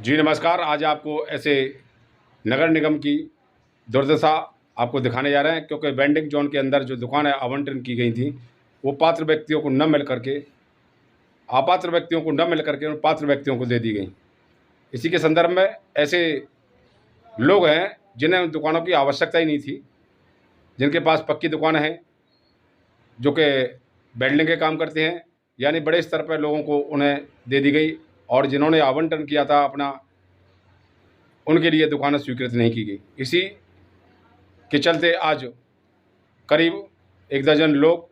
जी नमस्कार। आज आपको ऐसे नगर निगम की दुर्दशा आपको दिखाने जा रहे हैं, क्योंकि वेंडिंग जोन के अंदर जो दुकानें आवंटन की गई थी वो पात्र व्यक्तियों को न मिल करके अपात्र व्यक्तियों को न मिल करके उन पात्र व्यक्तियों को दे दी गई। इसी के संदर्भ में ऐसे लोग हैं जिन्हें उन दुकानों की आवश्यकता ही नहीं थी, जिनके पास पक्की दुकानें हैं, जो कि वेल्डिंग के काम करते हैं, यानी बड़े स्तर पर लोगों को उन्हें दे दी गई, और जिन्होंने आवंटन किया था अपना, उनके लिए दुकानें स्वीकृत नहीं की गई। इसी के चलते आज करीब 1 दर्जन लोग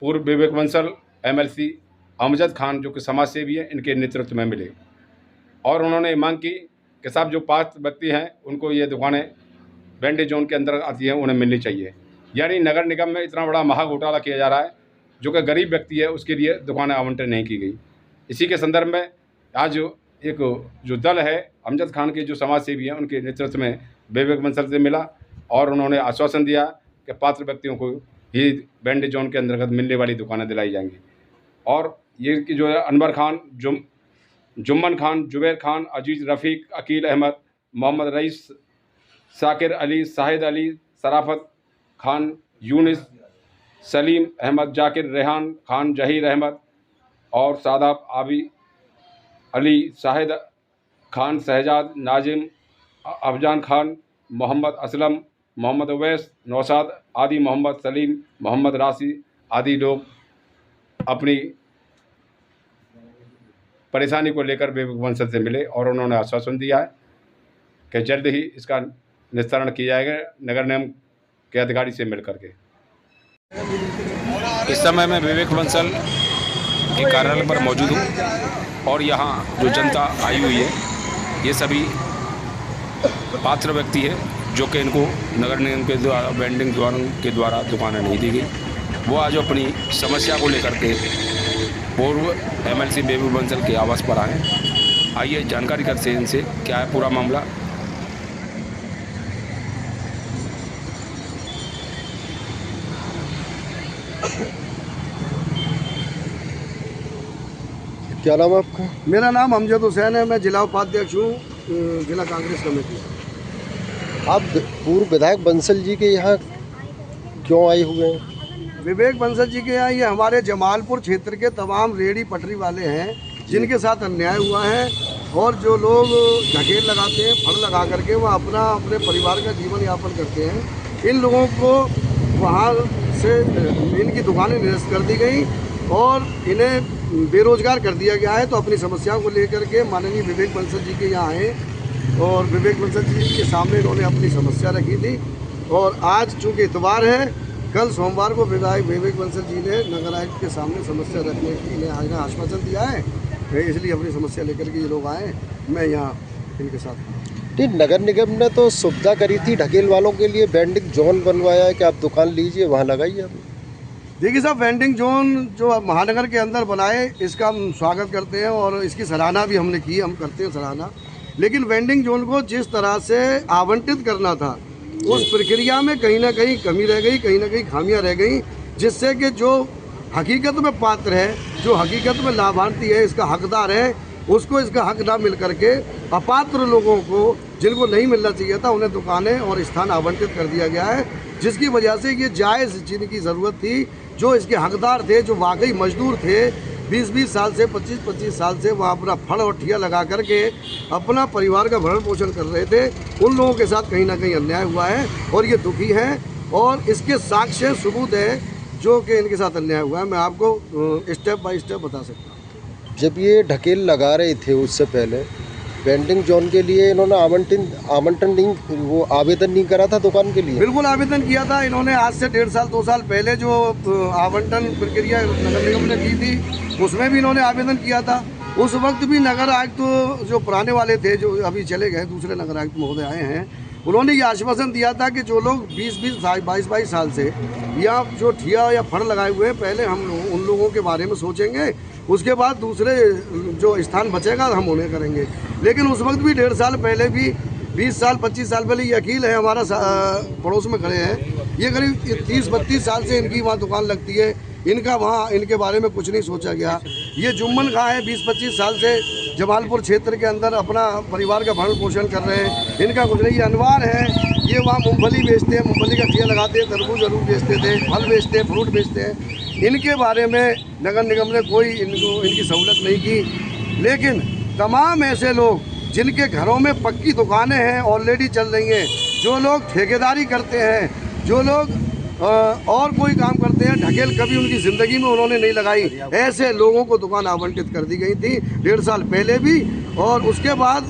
पूर्व विवेक बंसल एमएलसी अमजद खान, जो कि समाज सेवी हैं, इनके नेतृत्व में मिले और उन्होंने मांग की कि साहब जो पात्र व्यक्ति हैं उनको ये दुकानें वेंडिंग जोन के अंदर आती हैं, उन्हें मिलनी चाहिए। यानी नगर निगम में इतना बड़ा महा घोटाला किया जा रहा है, जो कि गरीब व्यक्ति है उसके लिए दुकानें आवंटन नहीं की गई। इसी के संदर्भ में आज एक जो दल है अमजद खान के जो समाज सेवी हैं, उनके नेतृत्व में विवेक बंसल से मिला और उन्होंने आश्वासन दिया कि पात्र व्यक्तियों को ही वेंडिंग जोन के अंतर्गत मिलने वाली दुकानें दिलाई जाएंगी। और ये कि जो है अनवर खान, जुम्मन खान, जुबैर खान, अजीज़ रफ़ीक, अकील अहमद, मोहम्मद रईस, शाकिर अली, शाहिद अली, शराफत खान, यूनिस, सलीम अहमद, जाकिर, रेहान खान, जहीर अहमद और सादाब आबी अली, शाहिद खान, शहजाद, नाजिम, अफजान खान, मोहम्मद असलम, मोहम्मद अवैस, नौशाद आदि, मोहम्मद सलीम, मोहम्मद राशि आदि लोग अपनी परेशानी को लेकर विवेक बंसल से मिले और उन्होंने आश्वासन दिया है कि जल्द ही इसका निस्तारण किया जाएगा नगर निगम के अधिकारी से मिल करके। इस समय मैं विवेक बंसल के कार्यालय पर मौजूद हूँ और यहाँ जो जनता आई हुई है ये सभी पात्र व्यक्ति है, जो कि इनको नगर निगम के द्वारा वेंडिंग जोन के द्वारा दुकानें नहीं दी गई। वो आज अपनी समस्या को लेकर के पूर्व एमएलसी विवेक बंसल के आवास पर आए। आइए जानकारी करते हैं इनसे क्या है पूरा मामला। क्या नाम है आपका? मेरा नाम अमजद हुसैन है। मैं जिला उपाध्यक्ष हूँ, जिला कांग्रेस कमेटी। आप पूर्व विधायक बंसल जी के यहाँ क्यों आए हुए हैं? विवेक बंसल जी के यहाँ ये हमारे जमालपुर क्षेत्र के तमाम रेहड़ी पटरी वाले हैं जिनके साथ अन्याय हुआ है, और जो लोग ढकेल लगाते हैं, फड़ लगा करके वो अपने परिवार का जीवन यापन करते हैं, इन लोगों को वहाँ से इनकी दुकानें निरस्त कर दी गई और इन्हें बेरोजगार कर दिया गया है। तो अपनी समस्याओं को लेकर के माननीय विवेक बंसल जी के यहाँ आए और विवेक बंसल जी के सामने इन्होंने अपनी समस्या रखी थी। और आज चूँकि इतवार है, कल सोमवार को विधायक विवेक बंसल जी ने नगर आयुक्त के सामने समस्या रखने के लिए आज आश्वासन दिया है, इसलिए अपनी समस्या लेकर के ये लोग आए। मैं यहाँ इनके साथ। नहीं, नगर निगम ने तो सुविधा करी थी ढकेल वालों के लिए, वेंडिंग जोन बनवाया है कि आप दुकान लीजिए वहाँ लगाइए। देखिए साहब, वेंडिंग जोन जो महानगर के अंदर बनाए इसका हम स्वागत करते हैं और इसकी सराहना भी हमने की, हम करते हैं सराहना। लेकिन वेंडिंग जोन को जिस तरह से आवंटित करना था उस प्रक्रिया में कहीं ना कहीं कमी रह गई, कहीं ना कहीं खामियां रह गई, जिससे कि जो हकीकत में पात्र है, जो हकीकत में लाभार्थी है, इसका हकदार है, उसको इसका हक ना मिल करके अपात्र लोगों को, जिनको नहीं मिलना चाहिए था, उन्हें दुकानें और स्थान आवंटित कर दिया गया है, जिसकी वजह से ये जायज़ जिनकी ज़रूरत थी, जो इसके हकदार थे, जो वाकई मजदूर थे, 20-20 साल से 25-25 साल से वहाँ अपना फड़ और ठिया लगा करके अपना परिवार का भरण पोषण कर रहे थे, उन लोगों के साथ कहीं ना कहीं अन्याय हुआ है और ये दुखी हैं। और इसके साक्ष्य सबूत है जो कि इनके साथ अन्याय हुआ है, मैं आपको स्टेप बाय स्टेप बता सकता हूँ। जब ये ढकेल लगा रहे थे उससे पहले वेंडिंग जोन के लिए इन्होंने आवंटन नहीं, वो आवेदन नहीं करा था दुकान के लिए? बिल्कुल आवेदन किया था इन्होंने। आज से 1.5 साल 2 साल पहले जो आवंटन प्रक्रिया नगर निगम ने की थी उसमें भी इन्होंने आवेदन किया था। उस वक्त भी नगर आयुक्त तो जो पुराने वाले थे, जो अभी चले गए, दूसरे नगर आयुक्त महोदय आए हैं, उन्होंने ये आश्वासन दिया था कि जो लोग 22 साल से या जो ठिया या फड़ लगाए हुए हैं, पहले हम उन लोगों के बारे में सोचेंगे, उसके बाद दूसरे जो स्थान बचेगा हम उन्हें करेंगे। लेकिन उस वक्त भी 1.5 साल पहले भी 20 साल 25 साल पहले ये अकील है हमारा पड़ोस में खड़े हैं, ये करीब 30-32 साल से इनकी वहाँ दुकान लगती है, इनका वहाँ इनके बारे में कुछ नहीं सोचा गया। ये जुम्मन खां है, 20-25 साल से जमालपुर क्षेत्र के अंदर अपना परिवार का भरण पोषण कर रहे हैं। इनका कुछ नहीं, ये अनवार है, ये वहाँ मूंगफली बेचते हैं, मूंगफली का ठेला लगाते हैं, तरबूज अरूज बेचते थे, फल बेचते हैं, फ्रूट बेचते हैं। इनके बारे में नगर निगम ने कोई इनकी सहूलत नहीं की। लेकिन तमाम ऐसे लोग जिनके घरों में पक्की दुकानें हैं, ऑलरेडी चल रही हैं, जो लोग ठेकेदारी करते हैं, जो लोग और कोई काम करते हैं, ढकेल कभी उनकी ज़िंदगी में उन्होंने नहीं लगाई, ऐसे लोगों को दुकान आवंटित कर दी गई थी 1.5 साल पहले भी। और उसके बाद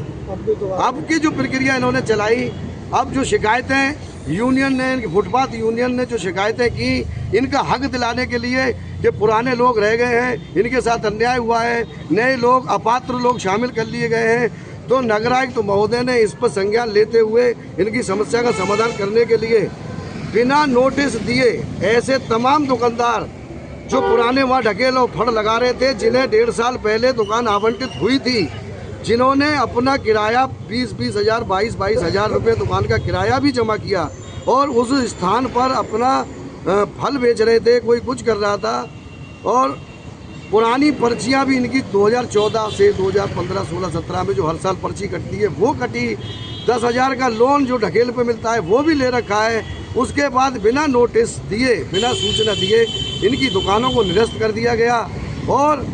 अब की जो प्रक्रिया इन्होंने चलाई, अब जो शिकायतें यूनियन ने, फुटपाथ यूनियन ने जो शिकायतें की, इनका हक दिलाने के लिए कि पुराने लोग रह गए हैं, इनके साथ अन्याय हुआ है, नए लोग, अपात्र लोग शामिल कर लिए गए हैं, तो नगर आयुक्त महोदय ने इस पर संज्ञान लेते हुए इनकी समस्या का समाधान करने के लिए बिना नोटिस दिए ऐसे तमाम दुकानदार जो पुराने वहाँ ढकेल और फड़ लगा रहे थे, जिन्हें 1.5 साल पहले दुकान आवंटित हुई थी, जिन्होंने अपना किराया 20-20 हज़ार, 22-22 हज़ार रुपये दुकान का किराया भी जमा किया और उस स्थान पर अपना फल बेच रहे थे, कोई कुछ कर रहा था। और पुरानी पर्चियां भी इनकी 2014 से 2015, 16, 17 में जो हर साल पर्ची कटती है वो कटी। 10,000 का लोन जो ढकेल पे मिलता है वो भी ले रखा है। उसके बाद बिना नोटिस दिए, बिना सूचना दिए इनकी दुकानों को निरस्त कर दिया गया और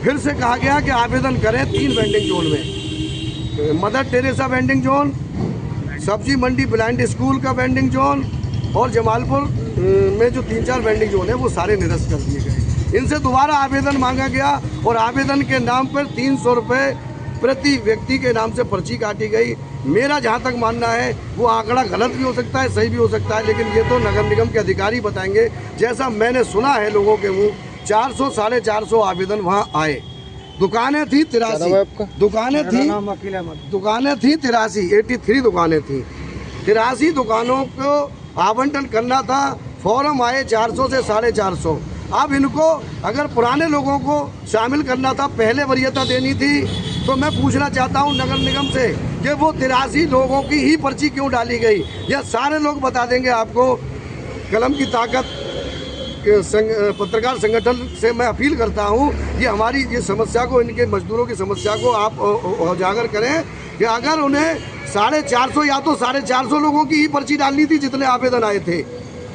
फिर से कहा गया कि आवेदन करें 3 वेंडिंग जोन में, मदर टेरेसा वेंडिंग जोन, सब्जी मंडी ब्लाइंड स्कूल का वेंडिंग जोन और जमालपुर में जो 3-4 वेंडिंग जोन है वो सारे निरस्त कर दिए गए। इनसे दोबारा आवेदन मांगा गया और आवेदन के नाम पर 300 रुपये प्रति व्यक्ति के नाम से पर्ची काटी गई। मेरा जहाँ तक मानना है वो आंकड़ा गलत भी हो सकता है, सही भी हो सकता है, लेकिन ये तो नगर निगम के अधिकारी बताएंगे। जैसा मैंने सुना है लोगों के मुँह, 400 साढ़े 400 आवेदन वहाँ आए। दुकानें थी 83, दुकानें थी 83, 83 दुकानें थी। 83 दुकानों को आवंटन करना था, फॉर्म आए 400 से 450। अब इनको अगर पुराने लोगों को शामिल करना था, पहले वरीयता देनी थी, तो मैं पूछना चाहता हूं नगर निगम से कि वो 83 लोगों की ही पर्ची क्यों डाली गई, या सारे लोग बता देंगे आपको। कलम की ताकत पत्रकार संगठन से मैं अपील करता हूं कि हमारी ये समस्या को, इनके मजदूरों की समस्या को आप उजागर करें कि अगर उन्हें 450 या तो 450 लोगों की ही पर्ची डालनी थी जितने आवेदन आए थे,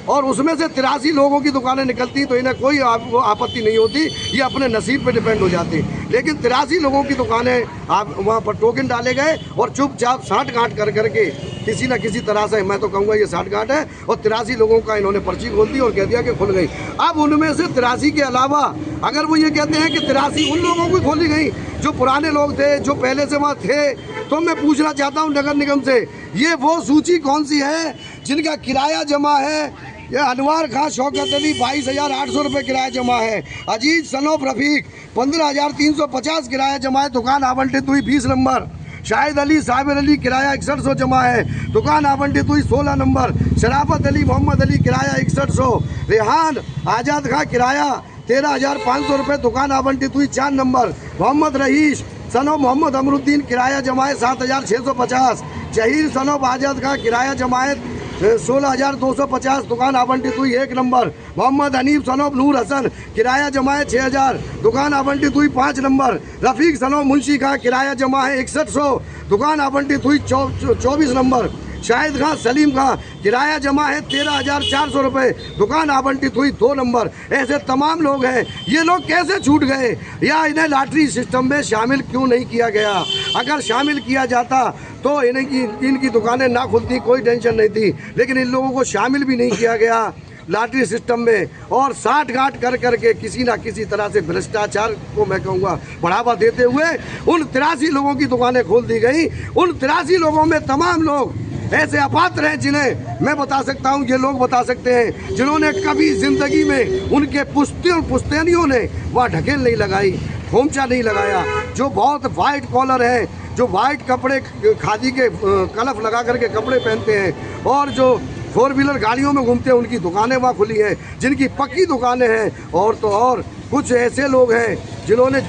और उसमें से 83 लोगों की दुकानें निकलती तो इन्हें कोई आपत्ति नहीं होती, ये अपने नसीब पे डिपेंड हो जाती। लेकिन 83 लोगों की दुकानें आप वहाँ पर टोकन डाले गए और चुपचाप साठ गांठ कर करके किसी न किसी तरह से, मैं तो कहूँगा ये साठ गांठ है, और 83 लोगों का इन्होंने पर्ची खोल दी और कह दिया कि खुल गई। अब उनमें से 83 के अलावा अगर वो ये कहते हैं कि 83 उन लोगों की खोली गई जो पुराने लोग थे, जो पहले से वहाँ थे, तो मैं पूछना चाहता हूँ नगर निगम से, ये वो सूची कौन सी है जिनका किराया जमा है? ये अनवार खां शौकत अली 22,800 रुपये किराया जमा है। अजीज सनोफ रफीक 15,350 किराया जमा है, दुकान आवंटित हुई 20 नंबर। शाहिद अली साबिर अली किराया 6100 जमा है, दुकान आवंटित हुई 16 नंबर। शराफत अली मोहम्मद अली किराया 6100। रेहान आज़ाद खां किराया 13,500 रुपये, दुकान आवंटित हुई 4 नंबर। मोहम्मद रईस सनो मोहम्मद अमरुद्दीन किराया जमा है 7,650। जहीर सनोफ आज़ाद खां किराया जमा है 16,250, दुकान आवंटित हुई 1 नंबर। मोहम्मद हनीफ सनोफ नूर हसन किराया जमा है 6,000, दुकान आवंटित हुई 5 नंबर। रफ़ीक सनोफ मुंशी खां किराया जमा है 6100, दुकान आवंटित हुई 24 नंबर। शाहिद खां सलीम खां किराया जमा है 13,400 रुपये, दुकान आवंटित हुई 2 नंबर। ऐसे तमाम लोग हैं, ये लोग कैसे छूट गए, या इन्हें लॉटरी सिस्टम में शामिल क्यों नहीं किया गया? अगर शामिल किया जाता तो इनकी दुकानें ना खुलती, कोई टेंशन नहीं थी, लेकिन इन लोगों को शामिल भी नहीं किया गया लॉटरी सिस्टम में, और साठ गांठ कर करके किसी ना किसी तरह से भ्रष्टाचार को मैं कहूँगा बढ़ावा देते हुए उन 83 लोगों की दुकानें खोल दी गई। उन 83 लोगों में तमाम लोग ऐसे अपात्र हैं जिन्हें मैं बता सकता हूं, ये लोग बता सकते हैं, जिन्होंने कभी ज़िंदगी में, उनके पुश्तैनियों ने वहाँ ढकेल नहीं लगाई, खोमचा नहीं लगाया, जो बहुत वाइट कॉलर हैं, जो वाइट कपड़े खादी के कलफ लगा करके कपड़े पहनते हैं और जो 4 व्हीलर गाड़ियों में घूमते हैं, उनकी दुकानें वहाँ खुली हैं, जिनकी पक्की दुकानें हैं। और तो और कुछ ऐसे लोग हैं जिन्होंने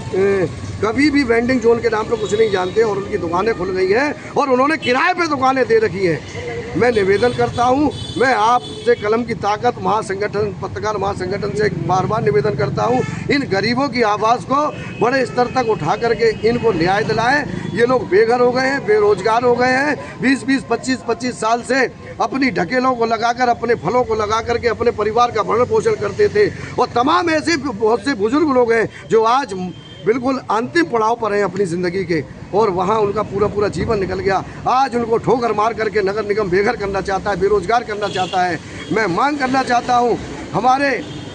कभी भी वेंडिंग जोन के नाम पर कुछ नहीं जानते और उनकी दुकानें खुल गई हैं और उन्होंने किराए पे दुकानें दे रखी हैं। मैं निवेदन करता हूं, मैं आपसे कलम की ताकत महासंगठन पत्रकार महासंगठन से बार बार निवेदन करता हूं, इन गरीबों की आवाज़ को बड़े स्तर तक उठा करके इनको न्याय दिलाएं। ये लोग बेघर हो गए हैं, बेरोजगार हो गए हैं, 20-20, 25-25 साल से अपनी ढकेलों को लगाकर, अपने फलों को लगा करके अपने परिवार का भरण पोषण करते थे। और तमाम ऐसे बहुत से बुजुर्ग लोग हैं जो आज बिल्कुल अंतिम पड़ाव पर हैं अपनी ज़िंदगी के, और वहाँ उनका पूरा जीवन निकल गया। आज उनको ठोकर मार करके नगर निगम बेघर करना चाहता है, बेरोजगार करना चाहता है। मैं मांग करना चाहता हूँ, हमारे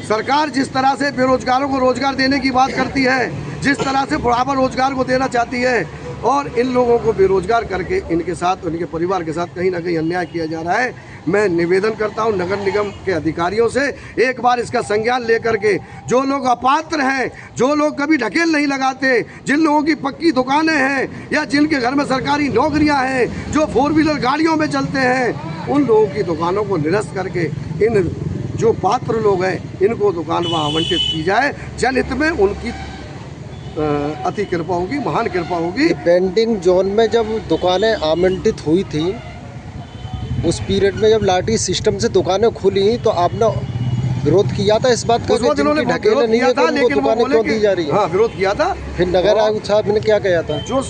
सरकार जिस तरह से बेरोजगारों को रोजगार देने की बात करती है, जिस तरह से बराबर रोजगार को देना चाहती है, और इन लोगों को बेरोजगार करके इनके साथ, उनके परिवार के साथ कहीं ना कहीं अन्याय किया जा रहा है। मैं निवेदन करता हूं नगर निगम के अधिकारियों से, एक बार इसका संज्ञान लेकर के जो लोग अपात्र हैं, जो लोग कभी ढकेल नहीं लगाते, जिन लोगों की पक्की दुकानें हैं या जिनके घर में सरकारी नौकरियां हैं, जो 4 व्हीलर गाड़ियों में चलते हैं, उन लोगों की दुकानों को निरस्त करके इन जो पात्र लोग हैं इनको दुकान वहाँ आवंटित की जाए। जनहित में उनकी अति कृपा होगी, महान कृपा होगी। वेंडिंग जोन में जब दुकानें आवंटित हुई थी, उस पीरियड में जब लाठी सिस्टम से दुकानें खुली तो आपने विरोध किया था इस बात का कि जिनकी ढकेलें नहीं है तो उनको दुकानें क्यों दी जा रही है? हाँ, विरोध किया था। फिर नगर आयुक्त साहब ने क्या कहा था? जो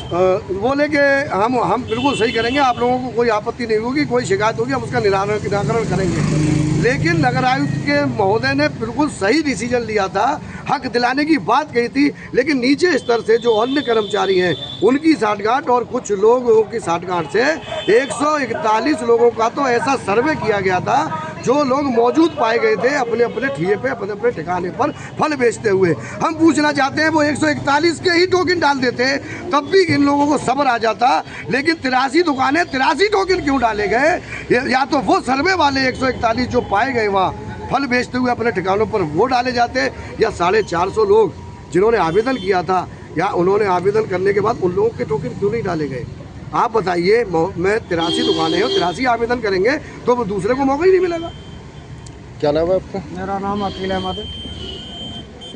बोले कि हम बिल्कुल सही करेंगे, आप लोगों को कोई आपत्ति नहीं होगी, कोई शिकायत होगी हम उसका निराकरण करेंगे। लेकिन नगर आयुक्त के महोदय ने बिल्कुल सही डिसीजन लिया था, हक दिलाने की बात कही थी, लेकिन नीचे स्तर से जो अन्य कर्मचारी हैं उनकी साठगांठ और कुछ लोगों की साठगांठ से 141 लोगों का तो ऐसा सर्वे किया गया था जो लोग मौजूद पाए गए थे अपने अपने ठिये पे, अपने अपने ठिकाने पर फल बेचते हुए। हम पूछना चाहते हैं, वो 141 के ही टोकन डाल देते तब भी इन लोगों को सब्र आ जाता, लेकिन 83 दुकानें 83 टोकन क्यों डाले गए? या तो वो सर्वे वाले 141 जो पाए गए वहाँ फल बेचते हुए अपने ठिकानों पर वो डाले जाते, या 450 लोग जिन्होंने आवेदन किया था या उन्होंने आवेदन करने के बाद उन लोगों के टोकन क्यों नहीं डाले गए? आप बताइए। मैं 83 दुकानें हैं, 83 आवेदन करेंगे तो वो दूसरे को मौका ही नहीं मिलेगा। क्या नाम है आपका? मेरा नाम अकील अहमद है।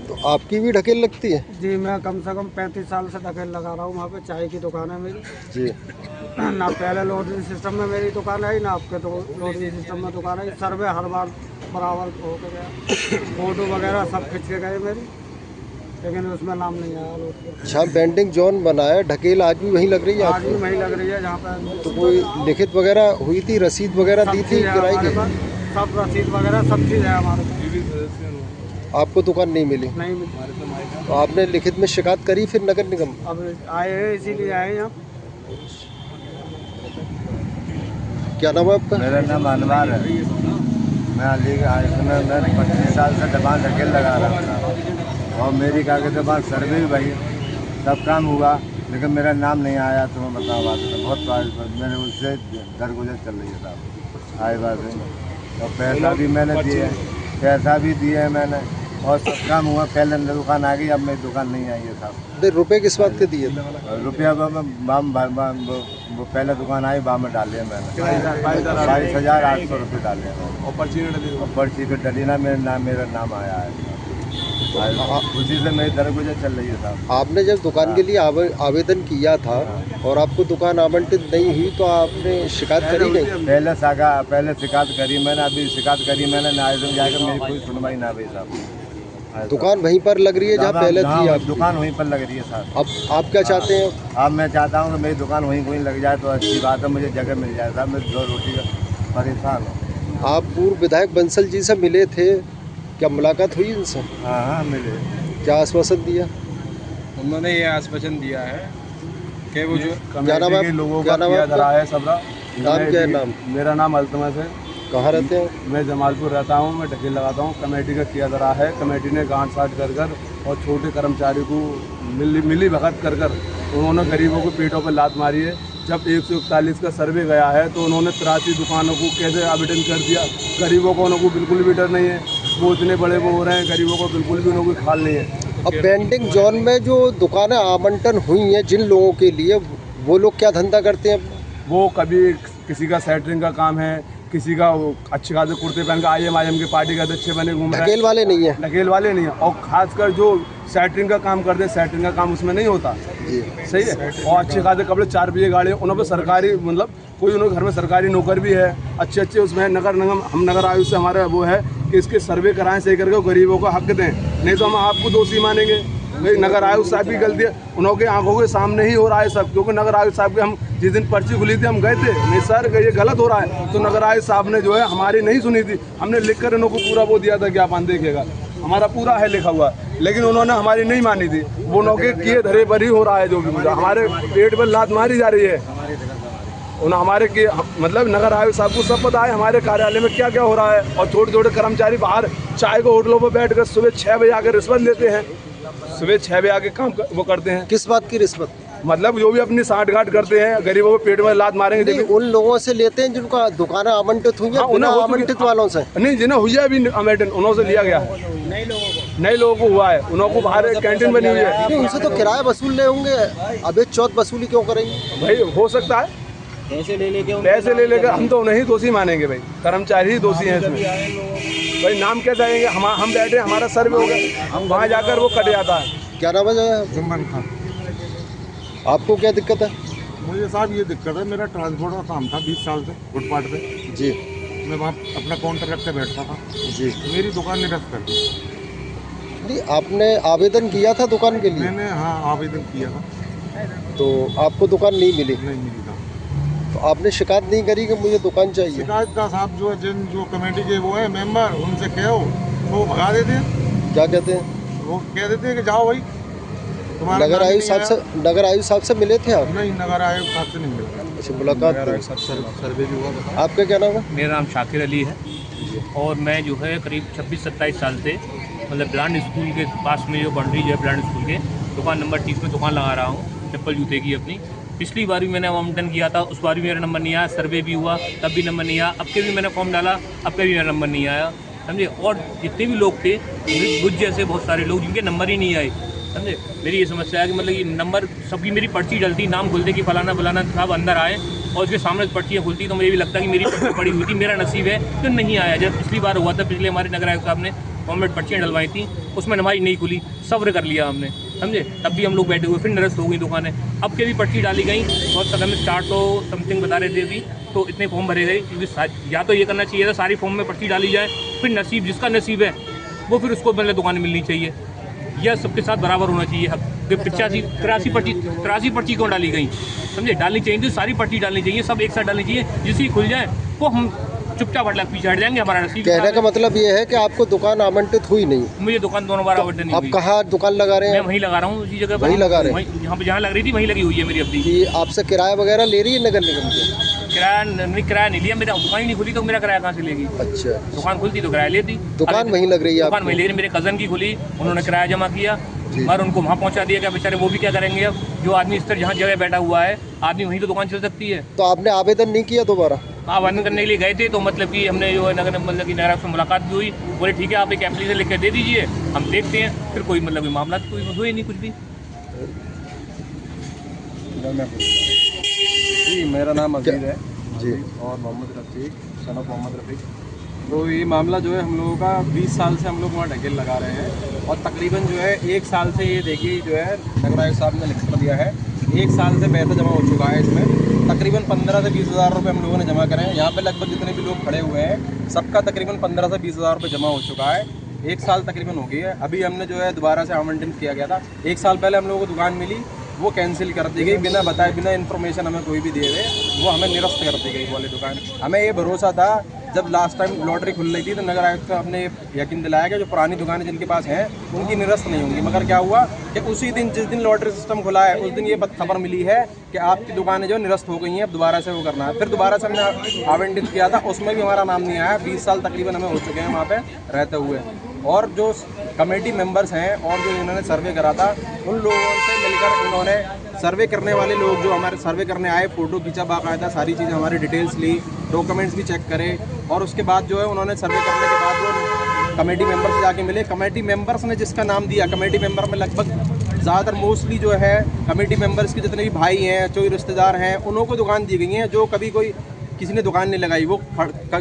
तो आपकी भी ढकेल लगती है? जी, मैं कम से कम 35 साल से ढकेल लगा रहा हूँ। वहाँ पे चाय की दुकान है मेरी जी। ना पहले लोडिंग सिस्टम में मेरी दुकान है, ना आपके तो लोडिंग सिस्टम में दुकान है। सर्वे हर बार बराबर हो के गया, फोटो वगैरह सब खींच के गए मेरी, लेकिन उसमें नाम नहीं आया लोड के। अच्छा, वेंडिंग जोन बनाया, ढकेल आज भी वहीं लग रही है आज भी आपको? वही लग रही है जहाँ पे। तो कोई लिखित वगैरह हुई थी, रसीद वगैरह दी थी किराए की? सब रसीद वगैरह सब चीज़ है हमारे पास। आपको दुकान नहीं मिली? नहीं मिली। तो आपने लिखित में शिकायत करी फिर नगर निगम? अब आए हैं, इसीलिए आए यहाँ। क्या नाम है आपका? मेरा नाम अनवर है। मैं मैं 25 साल से दुकान ढकेल लगा रहा था और मेरी कागज के बाद सर्वे भी भाई सब काम हुआ, लेकिन मेरा नाम नहीं आया। तो मैं बताओ बात है, बहुत मेरे उससे दरगुजर चल रही है साहब, आए बात है। और पैसा भी मैंने दिए, पैसा भी दिए मैंने, और सब काम हुआ। पहले दुकान आ गई, अब मेरी दुकान नहीं आई है साहब। रुपए किस बात के दिए थे? रुपया वो पहले दुकान आई वहाँ में डाले मैंने 22,800 रुपये डाले हैं, और पर्ची पे डली ना मेरा नाम आया है। उसी से मेरी दरगुजर चल रही है साहब। आपने जब दुकान के लिए आवेदन किया था और आपको दुकान आवंटित नहीं हुई तो आपने शिकायत करी गई? पहले शिकायत करी मैंने, अभी शिकायत करी मैंने, आवेदन जाकर मेरी कोई सुनवाई ना हुई साहब। दुकान वहीं पर लग रही है जहाँ पहले थी आप? दुकान वहीं पर लग रही है साहब। अब आप क्या चाहते हैं? अब मैं चाहता हूँ कि मेरी दुकान वहीं लग जाए तो अच्छी बात है, मुझे जगह मिल जाए साहब। मैं 2 रोटी का परेशान हूँ। आप पूर्व विधायक बंसल जी से मिले थे, क्या मुलाकात हुई उनसे? हाँ मिले। क्या आश्वासन दिया? उन्होंने ये आश्वासन दिया है कि वो जो क्या नाम है? लोगों क्या का नाम किया है? जा रहा है सबरा। नाम क्या है? नाम? मेरा नाम अल्तमस है। कहाँ रहते हैं? मैं जमालपुर रहता हूँ, मैं ढकेल लगाता हूँ। कमेटी का किया जा रहा है, कमेटी ने गांठ साठ कर और छोटे कर्मचारी को मिली भगत कर उन्होंने गरीबों को पेटों पर लात मारी है। जब 141 का सर्वे गया है तो उन्होंने 83 दुकानों को कैसे आवेदन कर दिया। गरीबों को उनको बिल्कुल भी डर नहीं है, वो इतने बड़े वो हो रहे हैं, गरीबों को बिल्कुल भी उनको ख्याल नहीं है। अब वेंडिंग जोन में जो दुकानें आवंटन हुई हैं जिन लोगों के लिए, वो लोग क्या धंधा करते हैं? वो कभी किसी का सेटरिंग का काम है, किसी का वो अच्छे खासे कुर्ते पहन के IM के पार्टी का अच्छे बने घूम रहे हैं। ढकेल वाले नहीं है। ढकेल वाले नहीं है, और खासकर जो सेटरिंग का काम करते हैं, सेटरिंग का काम उसमें नहीं होता। जी सही है। और अच्छे खासे कपड़े 4 पहिए गाड़ी, उन पर सरकारी मतलब कोई उनके घर में सरकारी नौकर भी है, अच्छे उसमें नगर निगम, हम नगर आयुक्त से हमारा वो है कि इसके सर्वे कराएं सही करके, गरीबों का हक दें, नहीं तो हम आपको दोषी मानेंगे। भाई नगर आयुक्त साहब की गलती है, उनके आंखों के सामने ही हो रहा है सब, क्योंकि नगर आयुक्त साहब के हम जिस दिन पर्ची खुली थी हम गए थे, नहीं सर ये गलत हो रहा है, तो नगर आयुक्त साहब ने जो है हमारी नहीं सुनी थी, हमने लिख कर इनको पूरा वो दिया था ज्ञापन देखिएगा, हमारा पूरा है लिखा हुआ, लेकिन उन्होंने हमारी नहीं मानी थी। वो नौके किए धरे भरी हो रहा है, जो भी मुझे हमारे पेट पर लात मारी जा रही है। उन हमारे के मतलब नगर आयुक्त साहब को सब पता है हमारे कार्यालय में क्या क्या हो रहा है, और छोटे छोटे कर्मचारी बाहर चाय को होटलों पर बैठ कर सुबह 6 बजे आकर रिश्वत लेते हैं, सुबह 6 बजे आके काम वो करते हैं। किस बात की रिश्वत? मतलब जो भी अपनी साठ गांठ करते हैं, गरीबों को पेट में लात मारेंगे। नहीं, उन लोगों से लेते हैं जिनका दुकानें आवंटित हुई हैं, बिना आवंटित वालों से नहीं, जिन्हें हुई है अभी आवंटन उन्हों से लिया गया है, नए लोगों को हुआ है, उन्हों को बाहर कैंटीन बनी हुई है। नहीं, उनसे तो किराया वसूल ले होंगे, अब एक चौथ वसूली क्यों करेंगे? भाई हो सकता है पैसे ले लेकर, हम तो नहीं दोषी मानेंगे भाई, कर्मचारी ही दोषी हैं इसमें। भाई नाम क्या चाहेंगे, हम बैठे, हमारा सर्वे हो गया, हम वहाँ जाकर वो कट जाता है। क्या नाम है? जुम्मन खान। आपको क्या दिक्कत है? मुझे साहब ये दिक्कत है, मेरा ट्रांसपोर्ट का काम था 20 साल से फुटपाथ पे जी, मैं वहाँ अपना काउंटर रख के बैठता था जी। मेरी दुकान निरस्त कर दी। नहीं, आपने आवेदन किया था दुकान के लिए? मैंने हाँ आवेदन किया था, तो आपको दुकान नहीं मिली? नहीं मिली था। तो आपने शिकायत नहीं करी कि मुझे दुकान चाहिए? शिकायत का साहब जो है, जो कमेटी के वो है मेंबर, उनसे कहो तो वो भगा देते हैं। क्या कहते हैं? वो कह देते हैं कि जाओ भाई तुम्हारा नगर आयुक्त साहब से मिले थे आप? नहीं, नगर आयुक्त साहब से नहीं मिला। अच्छा, मुलाकात हुई। सर्वे भी हुआ। आपका क्या नाम है? मेरा नाम शाकिर अली है, और मैं जो है करीब 26-27 साल से मतलब ब्रांड स्कूल के पास में जो बाउंड्री जो है ब्रांड स्कूल के दुकान नंबर 30 में दुकान लगा रहा हूँ चप्पल जूते की अपनी। पिछली बार भी मैंने आवंटन किया था, उस बार भी मेरा नंबर नहीं आया, सर्वे भी हुआ तब भी नंबर नहीं आया, अब के भी मैंने फॉर्म डाला, अब के भी मेरा नंबर नहीं आया, समझे। और जितने भी लोग थे मुझ जैसे बहुत सारे लोग जिनके नंबर ही नहीं आए, समझे। मेरी ये समस्या है कि मतलब ये नंबर सबकी मेरी पर्ची डलती, नाम खुलते कि फलाना फलाना साहब अंदर आए, और उसके सामने पर्चियाँ खुलती तो मुझे भी लगता कि मेरी पर्ची पड़ी हुई थी, मेरा नसीब है तो नहीं आया। जब पिछली बार हुआ था, पिछले हमारे नगर आयुक्त साहब ने गवर्नमेंट पर्चियाँ डलवाई थी, उसमें हमारी नहीं खुली, सब्र कर लिया हमने, समझे। तब भी हम लोग बैठे हुए, फिर निरस्त हो गई दुकानें। अब के भी पर्ची डाली गई, बहुत तक हमें 400 समथिंग बता रहे थे अभी, तो इतने फॉर्म भरे गए, क्योंकि या तो ये करना चाहिए था सारी फॉर्म में पर्ची डाली जाए, फिर नसीब जिसका नसीब है वो फिर उसको पहले दुकानें मिलनी चाहिए, यह सबके साथ बराबर होना चाहिए हक। 83 पर्ची क्यों डाली गई, समझे। डालनी चाहिए तो सारी पर्ची डालनी चाहिए, सब एक साथ डालनी चाहिए, जिसकी खुल जाए वो हम चुपचाप पीछे हट जाएंगे, हमारा नसीब। कहने का मतलब ये है कि आपको दुकान आवंटित हुई नहीं? मुझे दुकान दोनों बार आवंटन नहीं आप हुई। कहाँ दुकान लगा रहे हैं? मैं वहीं लगा रहा हूँ, उसी जगह पर वहीं लगा रहे हैं? यहाँ पे जहाँ लग रही थी वहीं लगी हुई है मेरी अपनी। कि आपसे किराया वगैरह ले रही है नगर निगम से? किराया नहीं लिया, मेरा दुकान ही नहीं खुली तो मेरा किराया कहाँ से लेगी। अच्छा, दुकान खुलती तो किराया लेती। दुकान वहीं लग रही है? दुकान वहीं ले रही, मेरे कज़न की खुली, उन्होंने किराया जमा किया और उनको वहाँ पहुँचा दिया, क्या बेचारे वो भी क्या करेंगे। अब जो आदमी इस तरह जहाँ जगह बैठा हुआ है, आदमी वहीं तो दुकान चल सकती है। तो आपने आवेदन नहीं किया दोबारा? आवेदन करने के लिए गए थे, तो मतलब कि हमने जो है नगर मतलब कि नगर से मुलाकात भी हुई, बोले ठीक है आप एक एप्लीकेशन लिख के दे दीजिए, हम देखते हैं। फिर कोई मतलब मामला कोई हुए नहीं कुछ भी। जी, मेरा नाम अजीज है जी, और मोहम्मद रफ़ीक, सन ऑफ मोहम्मद रफ़ीक। तो ये मामला जो है हम लोगों का 20 साल से हम लोग वहाँ ढकेल लगा रहे हैं, और तकरीबन जो है 1 साल से ये देखिए जो है नगर आयुक्त साहब ने लिख कर दिया है, 1 साल से पैसा जमा हो चुका है इसमें। तकरीबन 15 से 20 हज़ार रुपये हम लोगों ने जमा करे हैं। यहाँ पे लगभग जितने भी लोग खड़े हुए हैं सबका तकरीबन 15 से 20 हज़ार रुपये जमा हो चुका है। 1 साल तकरीबन हो गई है। अभी हमने जो है दोबारा से आवंटन किया गया था, 1 साल पहले हम लोगों को दुकान मिली, वो कैंसिल कर दी गई बिना बताए, बिना इन्फॉर्मेशन हमें कोई भी दे दे, वो हमें निरस्त कर दी गई वाली दुकान। हमें ये भरोसा था जब लास्ट टाइम लॉटरी खुल रही थी तो नगर आयुक्त साहब ने यकीन दिलाया कि जो पुरानी दुकानें जिनके पास हैं उनकी निरस्त नहीं होंगी, मगर क्या हुआ कि उसी दिन जिस दिन लॉटरी सिस्टम खुला है उस दिन ये खबर मिली है कि आपकी दुकानें जो निरस्त हो गई हैं, अब दोबारा से वो करना है। फिर दोबारा से हमने आवंटित किया था, उसमें भी हमारा नाम नहीं आया। 20 साल तकरीबन हमें हो चुके हैं वहाँ पे रहते हुए। और जो कमेटी मेंबर्स हैं और जो इन्होंने सर्वे करा था, उन लोगों से मिलकर इन्होंने सर्वे करने वाले लोग जो हमारे सर्वे करने आए, फ़ोटो खींचा, बाकायदा सारी चीज़ें हमारी डिटेल्स ली, डॉक्यूमेंट्स भी चेक करे, और उसके बाद जो है उन्होंने सर्वे करने के बाद वो कमेटी मेंबर से जाके मिले। कमेटी मेंबर्स ने जिसका नाम दिया, कमेटी मेंबर में लगभग ज़्यादातर मोस्टली जो है कमेटी मेंबर्स के जितने भी भाई हैं, जो रिश्तेदार हैं, उन्हों को दुकान दी गई हैं। जो कभी कोई किसी ने दुकान नहीं लगाई, वो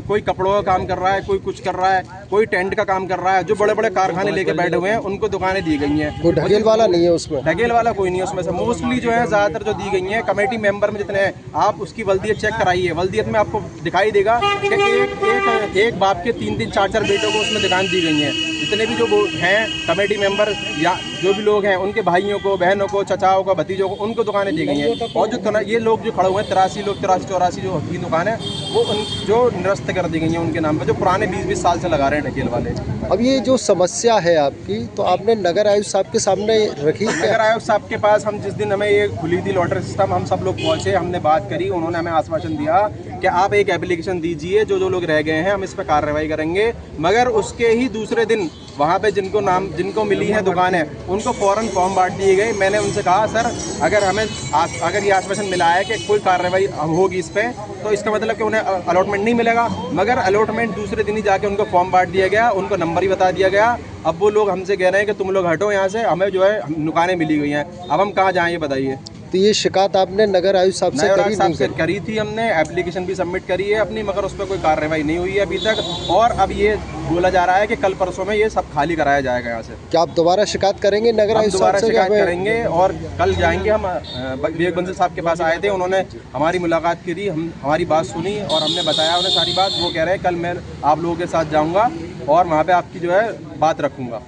कोई कपड़ों का काम कर रहा है, कोई कुछ कर रहा है, कोई टेंट का काम कर रहा है। जो बड़े बड़े कारखाने लेके बैठे हुए हैं उनको दुकानें दी गई हैं। कोई ढकेल वाला नहीं है उसमें? ढकेल वाला कोई नहीं है उसमें से। मोस्टली जो है ज़्यादातर जो दी गई हैं कमेटी मेंबर में जितने हैं, आप उसकी वल्दियत चेक कराइए। वल्दियत में आपको दिखाई देगा कि एक बाप के 3-3, 4-4 बेटों को उसमें दुकान दी गई है। जितने भी जो हैं कमेटी मेंबर या जो भी लोग हैं, उनके भाइयों को, बहनों को, चचाओं को, भतीजों को, उनको दुकानें दी गई हैं। और जो ये लोग जो खड़े हुए हैं 83 लोग, 84 जो की दुकान है, वो जो निरस्त कर दी गई हैं उनके नाम पर, जो पुराने 20-20 साल से लगा रहे हैं ढकेल वाले। अब ये जो समस्या है आपकी, तो आपने नगर आयुक्त साहब के सामने रखी? नगर आयुक्त साहब के पास हम जिस दिन हमें ये खुली थी लॉटरी सिस्टम, हम सब लोग पहुँचे, हमने बात करी, उन्होंने हमें आश्वासन दिया कि आप एक एप्लीकेशन दीजिए, जो लोग रह गए हैं हम इस पर कार्रवाई करेंगे। मगर उसके ही दूसरे दिन वहाँ पे जिनको मिली है दुकानें, उनको फ़ौरन फॉर्म बांट दिए गए। मैंने उनसे कहा सर अगर ये आश्वासन मिला है कि कोई कार्रवाई होगी इस पर, तो इसका मतलब कि उन्हें अलॉटमेंट नहीं मिलेगा। मगर अलॉटमेंट दूसरे दिन ही जाके उनको फॉर्म बांट दिया गया, उनको नंबर ही बता दिया गया। अब वो लोग हमसे कह रहे हैं कि तुम लोग हटो यहाँ से, हमें जो है दुकानें मिली गई हैं, अब हम कहाँ जाएँ ये बताइए। तो ये शिकायत आपने नगर आयुक्त साहब से करी थी, हमने एप्लीकेशन भी सबमिट करी है अपनी, मगर उस पर कोई कार्रवाई नहीं हुई है अभी तक। और अब ये बोला जा रहा है कि कल परसों में ये सब खाली कराया जाएगा यहाँ से। क्या आप दोबारा शिकायत करेंगे नगर आयुक्त साहब से? दोबारा शिकायत करेंगे और कल जाएंगे। हम विवेक बंसल साहब के पास आए थे, उन्होंने हमारी मुलाकात करी, हमारी बात सुनी और हमने बताया उन्हें सारी बात। वो कह रहे हैं कल मैं आप लोगों के साथ जाऊँगा और वहाँ पर आपकी जो है बात रखूँगा।